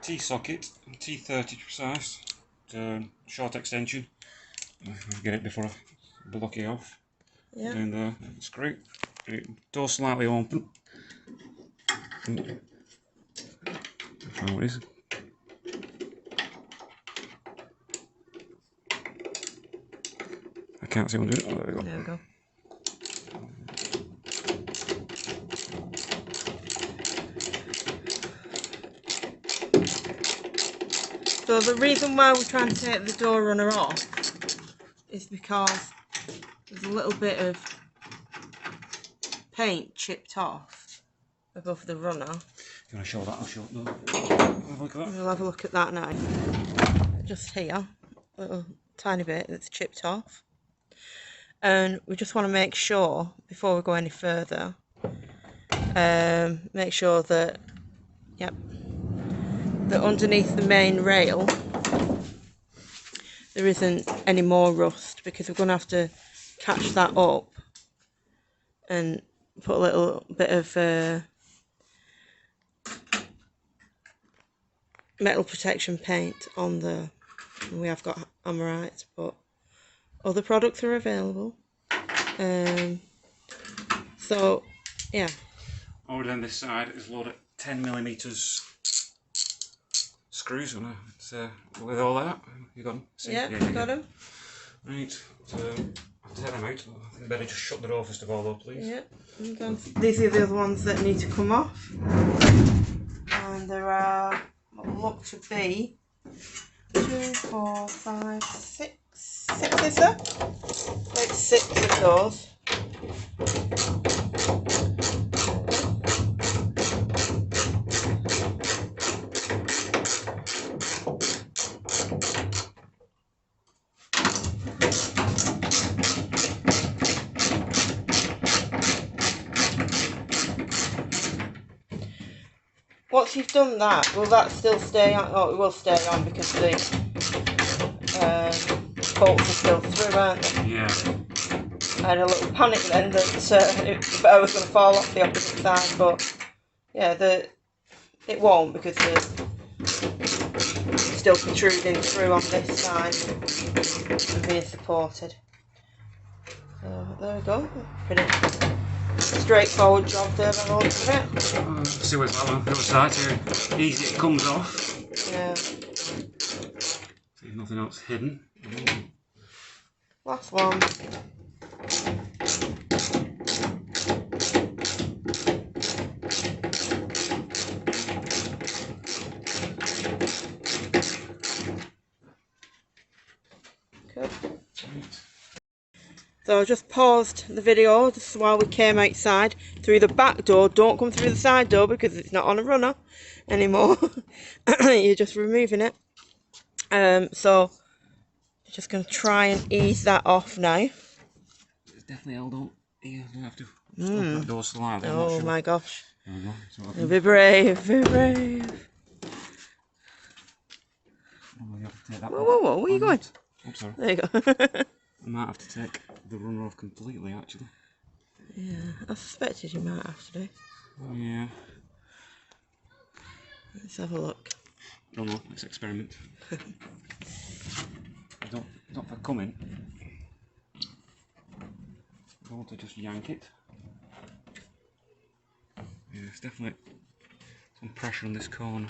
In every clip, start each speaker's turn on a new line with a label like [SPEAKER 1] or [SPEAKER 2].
[SPEAKER 1] T-socket, T30 precise, short extension. Get it before I block it off.
[SPEAKER 2] Yeah.
[SPEAKER 1] Down there, screw. Door slightly open. How it is. I can't see what I'm doing. Oh, there we go.
[SPEAKER 2] There we go. So the reason why we're trying to take the door runner off is because there's a little bit of paint chipped off above the runner.
[SPEAKER 1] You want to show that? I'll show it now. Have a look at that.
[SPEAKER 2] We'll have a look at that now. Just here, a little tiny bit that's chipped off. And we just want to make sure, before we go any further, make sure that, yep, that underneath the main rail there isn't any more rust, because we're going to have to catch that up and put a little bit of metal protection paint on the, we have got Amorite, but other products are available. So yeah,
[SPEAKER 1] over on this side is a load of 10mm screws on it. With all that, you got them?
[SPEAKER 2] yeah, got them.
[SPEAKER 1] Right, so I'll take them out. I think I better just shut the door first of all though, please.
[SPEAKER 2] Yeah, these are the other ones that need to come off, and there are what look to be 2, 4, 5, 6, 6 is there? Like 6 of those. Once you've done that, will that still stay on? Oh, it will stay on because the bolts are still through, aren't they?
[SPEAKER 1] Yeah.
[SPEAKER 2] I had a little panic then that I was going to fall off the opposite side, but yeah, it won't, because it's still protruding through on this side and being supported. So there we go. Pretty straightforward job there by the looks of it.
[SPEAKER 1] See what's like on the other side, how easy it comes off.
[SPEAKER 2] Yeah.
[SPEAKER 1] See if nothing else hidden.
[SPEAKER 2] Last one. Good. So I just paused the video just while we came outside through the back door. Don't come through the side door because it's not on a runner anymore. You're just removing it. So just going to try and ease that off now.
[SPEAKER 1] It's definitely held on. Yeah, I have to open that door slightly.
[SPEAKER 2] Oh
[SPEAKER 1] sure.
[SPEAKER 2] my gosh.
[SPEAKER 1] There we go.
[SPEAKER 2] Be brave, be brave. Whoa, where are you going?
[SPEAKER 1] Oh, sorry.
[SPEAKER 2] There you go.
[SPEAKER 1] I might have to take the runner off completely, actually.
[SPEAKER 2] Yeah, I suspected you might have to do.
[SPEAKER 1] Yeah.
[SPEAKER 2] Let's have a look.
[SPEAKER 1] No, let's experiment. Not for coming. I want to just yank it. Yeah, it's definitely some pressure on this corner.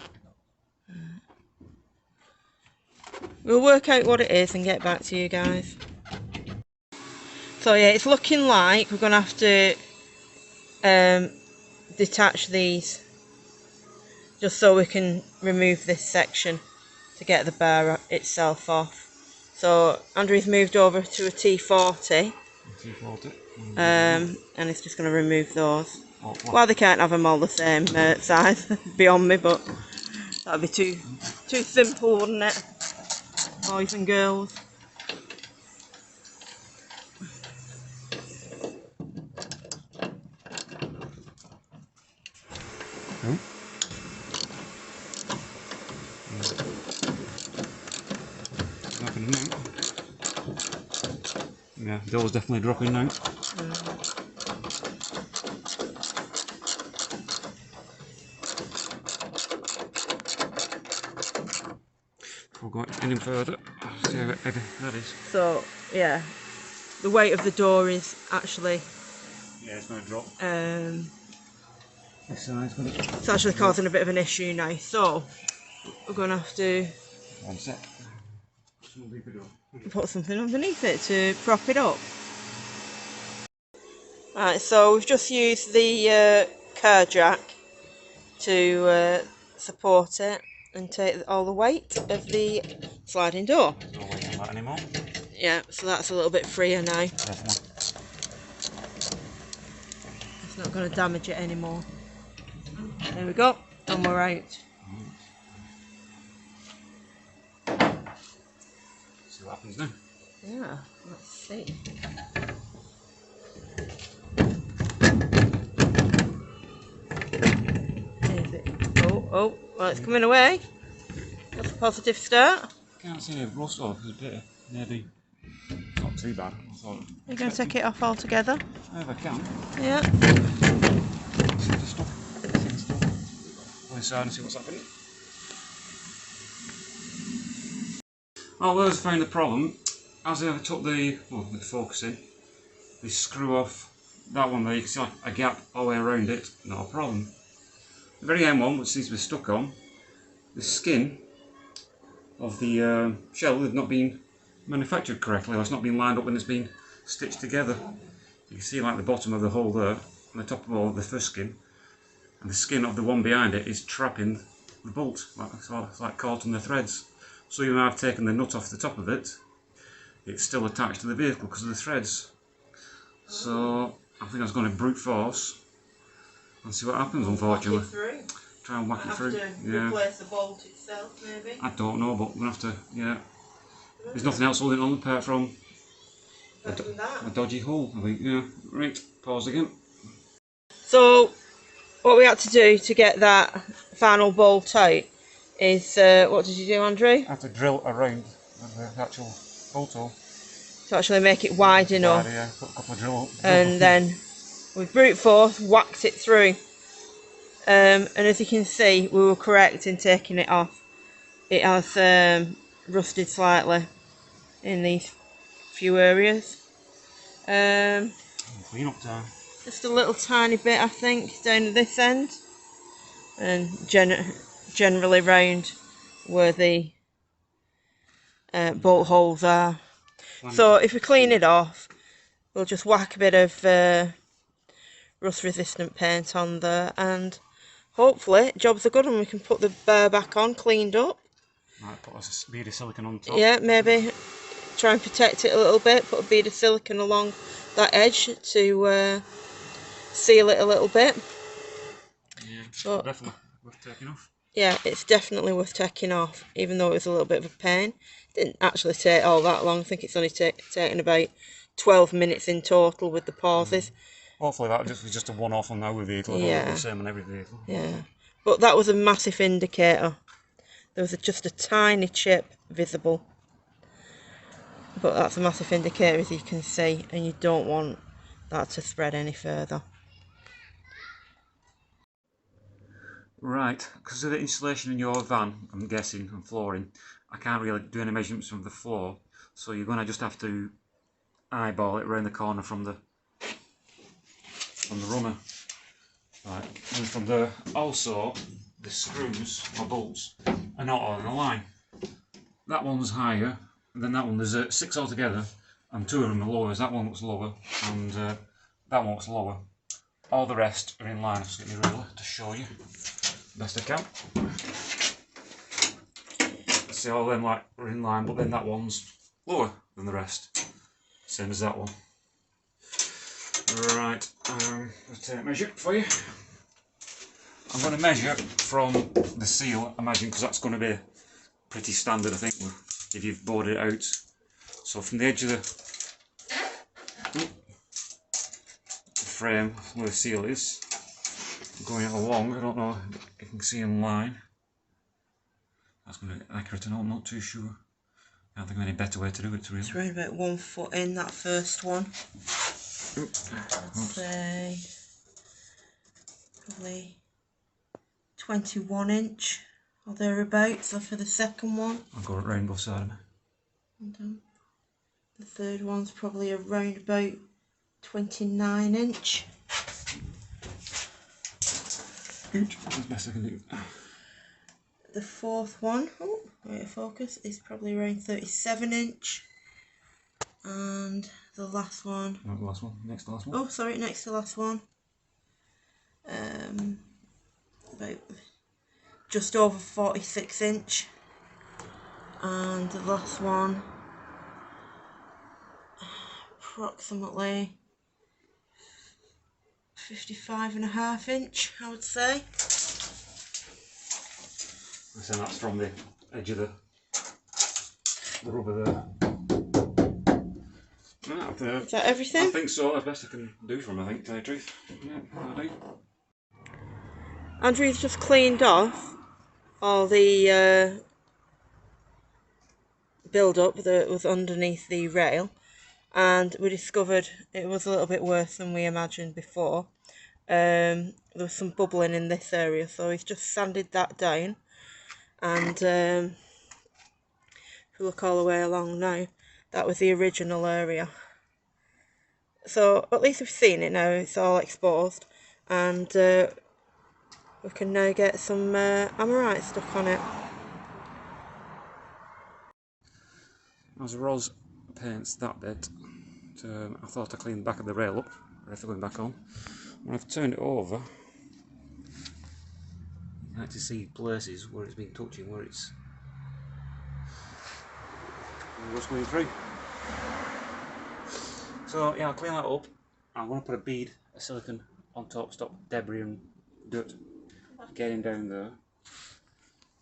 [SPEAKER 2] We'll work out what it is and get back to you guys. So yeah, it's looking like we're going to have to detach these just so we can remove this section to get the bar itself off. So Andrew's moved over to a T40. And it's just going to remove those. Well, they can't have them all the same size, beyond me, but that'd be too simple, wouldn't it? Boys and girls.
[SPEAKER 1] Dropping now. Yeah, the door's definitely dropping now. go any further. See how heavy that is.
[SPEAKER 2] So yeah, the weight of the door is actually
[SPEAKER 1] it's going to drop.
[SPEAKER 2] It's actually causing a bit of an issue now. So we're going to have to put something underneath it to prop it up. Right, so we've just used the car jack to support it and take all the weight of the sliding door.
[SPEAKER 1] There's no weight on that anymore.
[SPEAKER 2] Yeah, so that's a little bit freer now.
[SPEAKER 1] Definitely.
[SPEAKER 2] It's not going to damage it anymore. There we go, and we're out.
[SPEAKER 1] See what happens now.
[SPEAKER 2] Yeah, let's see. Oh, well, it's coming away. That's a positive start.
[SPEAKER 1] Can't see any rust off. There's a bit of maybe. Not too bad.
[SPEAKER 2] You're going to take it off altogether?
[SPEAKER 1] If I can.
[SPEAKER 2] Yeah.
[SPEAKER 1] See the stuff. Go inside and see what's happening. Oh, well, I found the problem. As I took the focusing, the screw off that one there, you can see a gap all the way around it. Not a problem. The very end one, which seems to be stuck on, the skin of the shell has not been manufactured correctly, or it's not been lined up when it's been stitched together. You can see like the bottom of the hole there, and the top of all the first skin, and the skin of the one behind it is trapping the bolt, it's like caught in the threads. So even though I've taken the nut off the top of it, it's still attached to the vehicle because of the threads. So I think I was going to brute force and see what happens, unfortunately. Try and whack it through.
[SPEAKER 2] Yeah. Replace the bolt itself, maybe?
[SPEAKER 1] I don't know, but we're going to have to, yeah. There's nothing else holding it on apart from a dodgy hole, I think, yeah. Right, pause again.
[SPEAKER 2] So, what we had to do to get that final bolt out is, what did you do, Andrew?
[SPEAKER 1] I have to drill around the actual bolt hole.
[SPEAKER 2] To actually make it wide enough.
[SPEAKER 1] Yeah, put a couple of drill
[SPEAKER 2] and then with brute force, whacked it through. And as you can see, we were correct in taking it off. It has rusted slightly in these few areas.
[SPEAKER 1] Clean up time.
[SPEAKER 2] Just a little tiny bit, I think, down at this end. And generally round where the bolt holes are. So if we clean it off, we'll just whack a bit of rust resistant paint on there, and hopefully jobs are good and we can put the bar back on cleaned up.
[SPEAKER 1] Might put a bead of silicone on top.
[SPEAKER 2] Yeah, maybe try and protect it a little bit, put a bead of silicone along that edge to seal it a little bit.
[SPEAKER 1] Yeah,
[SPEAKER 2] but
[SPEAKER 1] definitely worth taking off.
[SPEAKER 2] Yeah, it's definitely worth taking off, even though it was a little bit of a pain. It didn't actually take all that long. I think it's only taken about 12 minutes in total with the pauses.
[SPEAKER 1] Hopefully that was just a one-off on our vehicle.
[SPEAKER 2] Yeah.
[SPEAKER 1] The same on every vehicle.
[SPEAKER 2] Yeah, but that was a massive indicator. There was just a tiny chip visible, but that's a massive indicator, as you can see, and you don't want that to spread any further.
[SPEAKER 1] Right, because of the insulation in your van, I'm guessing, and flooring, I can't really do any measurements from the floor, so you're going to just have to eyeball it around the corner from the runner. Right, and from there, also, the screws or bolts are not all in a line. That one's higher, and then that one, there's 6 altogether, and 2 of them are lower. That one looks lower, and that one looks lower. All the rest are in line. Just get me ruler to show you best I can. See, all of them like are in line, but then that one's lower than the rest. Same as that one. Right, let's take a measure for you. I'm going to measure from the seal, imagine, because that's going to be pretty standard, I think, if you've bored it out. So from the edge of the frame where the seal is, going along, I don't know if you can see in line. That's going to be accurate, I'm not too sure. I don't think of any better way to do it, really.
[SPEAKER 2] It's around about 1 foot in, that first one. Let's say probably 21 inch or thereabouts. So for the second one,
[SPEAKER 1] I'll go around both sides of me.
[SPEAKER 2] and the third one's probably around about 29 inch.
[SPEAKER 1] Good. As best I can do.
[SPEAKER 2] The fourth one, oh, out of focus, is probably around 37 inch. And the last one,
[SPEAKER 1] Not the last one, next to the last one.
[SPEAKER 2] oh sorry, next to the last one, about just over 46 inch. And the last one, approximately 55.5 inch, I would say.
[SPEAKER 1] So that's from the edge of the rubber there. Right,
[SPEAKER 2] Is that everything?
[SPEAKER 1] I think so, that's best I can do from, I think, to tell you the truth. Yeah, I do.
[SPEAKER 2] Andrew's just cleaned off all the build-up that was underneath the rail, and we discovered it was a little bit worse than we imagined before. There was some bubbling in this area, so he's just sanded that down, and if you look all the way along now, that was the original area. So at least we've seen it now, it's all exposed, and we can now get some Amorite stuck on it.
[SPEAKER 1] As Ros paints that bit, I thought I cleaned the back of the rail up, ready for going back on. When I've turned it over, you can actually see places where it's been touching, where it's rust going through. So yeah, I'll clean that up. I'm going to put a bead of silicone on top, stop debris and dirt getting down there.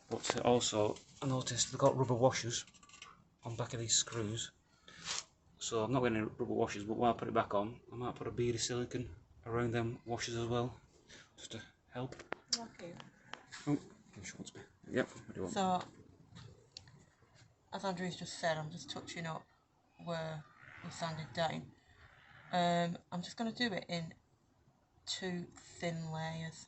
[SPEAKER 1] But also, I noticed they've got rubber washers on the back of these screws. So I'm not getting any rubber washers, but when I put it back on, I might put a bead of silicone around them washers as well, just to help.
[SPEAKER 2] Okay.
[SPEAKER 1] Oh, she wants me. Yep, what do you want?
[SPEAKER 2] So, as Andrew's just said, I'm just touching up where we sanded down. I'm just going to do it in 2 thin layers.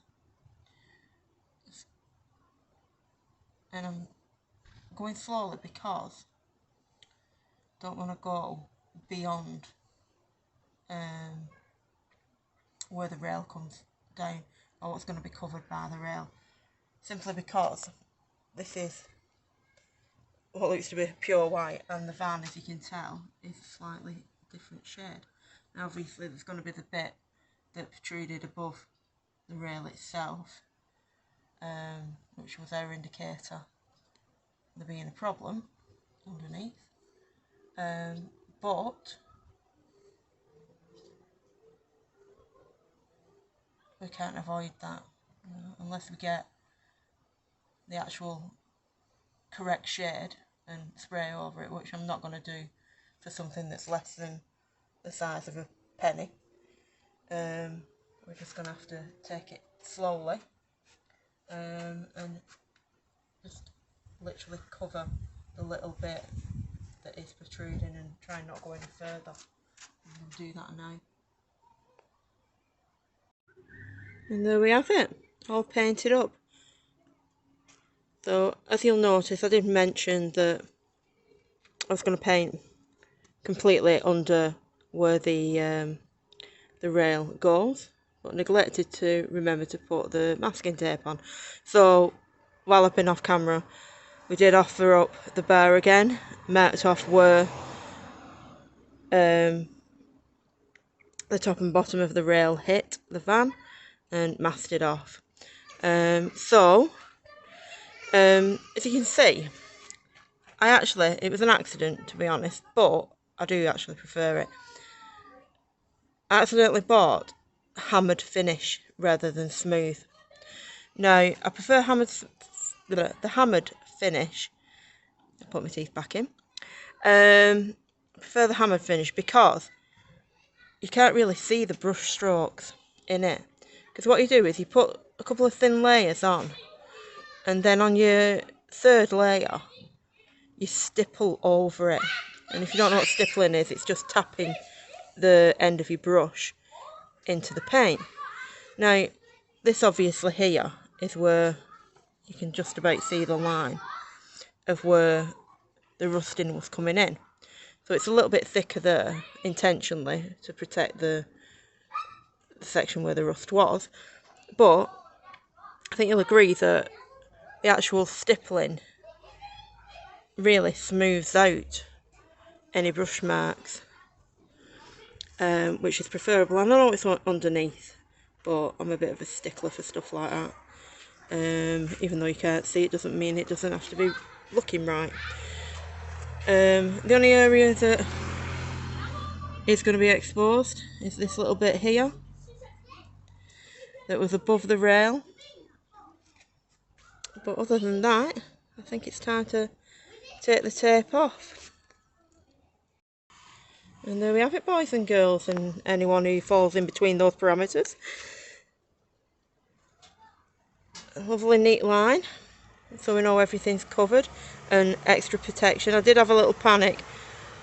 [SPEAKER 2] And I'm going slowly because I don't want to go beyond where the rail comes down, or what's going to be covered by the rail. Simply because this is what looks to be pure white, and the van, as you can tell, is a slightly different shade. Now obviously there's going to be the bit that protruded above the rail itself, which was our indicator there being a problem underneath, but we can't avoid that unless we get the actual correct shade and spray over it, which I'm not going to do for something that's less than the size of a penny. We're just going to have to take it slowly and just literally cover the little bit that is protruding and try not go any further. I'll do that now. And there we have it, all painted up. So as you'll notice, I did mention that I was going to paint completely under where the rail goes, but neglected to remember to put the masking tape on. So while I've been off camera, we did offer up the bar again, marked off where the top and bottom of the rail hit the van, and masked it off. As you can see, it was an accident, to be honest, but I do actually prefer it. I accidentally bought hammered finish rather than smooth. Now, I prefer the hammered finish. I'll put my teeth back in. I prefer the hammered finish because you can't really see the brush strokes in it. Because what you do is you put a couple of thin layers on, and then on your third layer, you stipple over it. And if you don't know what stippling is, it's just tapping the end of your brush into the paint. Now, this obviously here is where you can just about see the line of where the rusting was coming in. So it's a little bit thicker there, intentionally, to protect the section where the rust was. But I think you'll agree that the actual stippling really smooths out any brush marks, which is preferable. I know it's underneath, but I'm a bit of a stickler for stuff like that. Even though you can't see it, doesn't mean it doesn't have to be looking right. The only area that is going to be exposed is this little bit here that was above the rail. But other than that, I think it's time to take the tape off. And there we have it, boys and girls, and anyone who falls in between those parameters. A lovely neat line, so we know everything's covered, and extra protection. I did have a little panic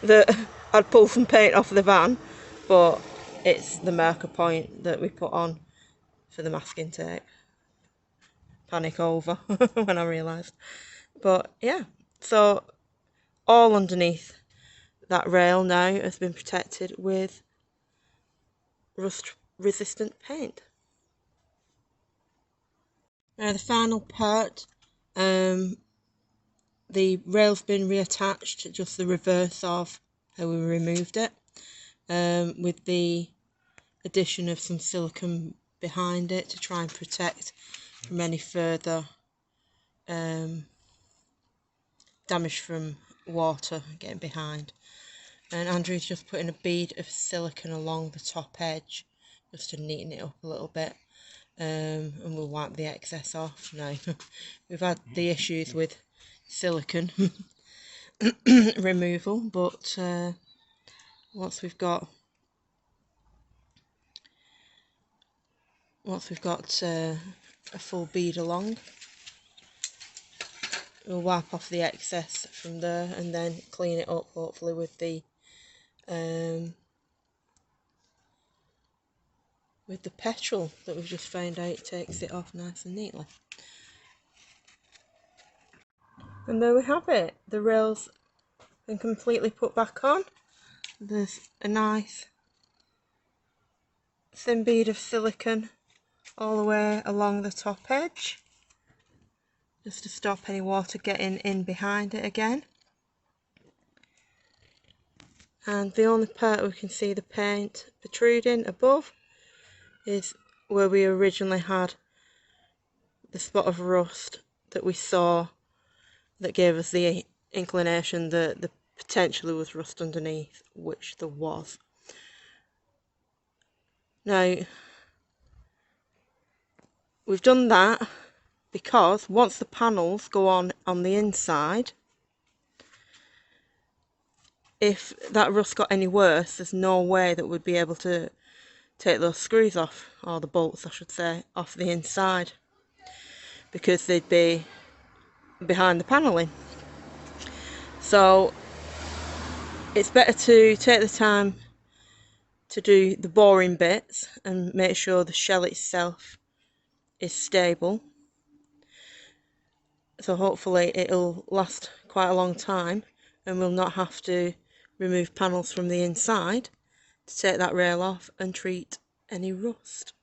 [SPEAKER 2] that I'd pull some paint off the van, but it's the marker point that we put on for the masking tape. Panic over when I realised. But yeah, so all underneath that rail now has been protected with rust resistant paint. Now the final part, the rail's been reattached, just the reverse of how we removed it, with the addition of some silicone behind it to try and protect from any further damage from water getting behind. And Andrew's just putting a bead of silicone along the top edge just to neaten it up a little bit, and we'll wipe the excess off. Now we've had the issues with silicone removal, but once we've got a full bead along, we'll wipe off the excess from there and then clean it up, hopefully with the petrol that we've just found out takes it off nice and neatly. And there we have it, the rail's been completely put back on. There's a nice thin bead of silicone all the way along the top edge, just to stop any water getting in behind it again. And the only part we can see the paint protruding above is where we originally had the spot of rust that we saw that gave us the inclination that there potentially was rust underneath, which there was. Now, we've done that because once the panels go on the inside, if that rust got any worse, there's no way that we'd be able to take those screws off, or the bolts I should say, off the inside, because they'd be behind the panelling. So it's better to take the time to do the boring bits and make sure the shell itself is stable. So hopefully it'll last quite a long time and we'll not have to remove panels from the inside to take that rail off and treat any rust.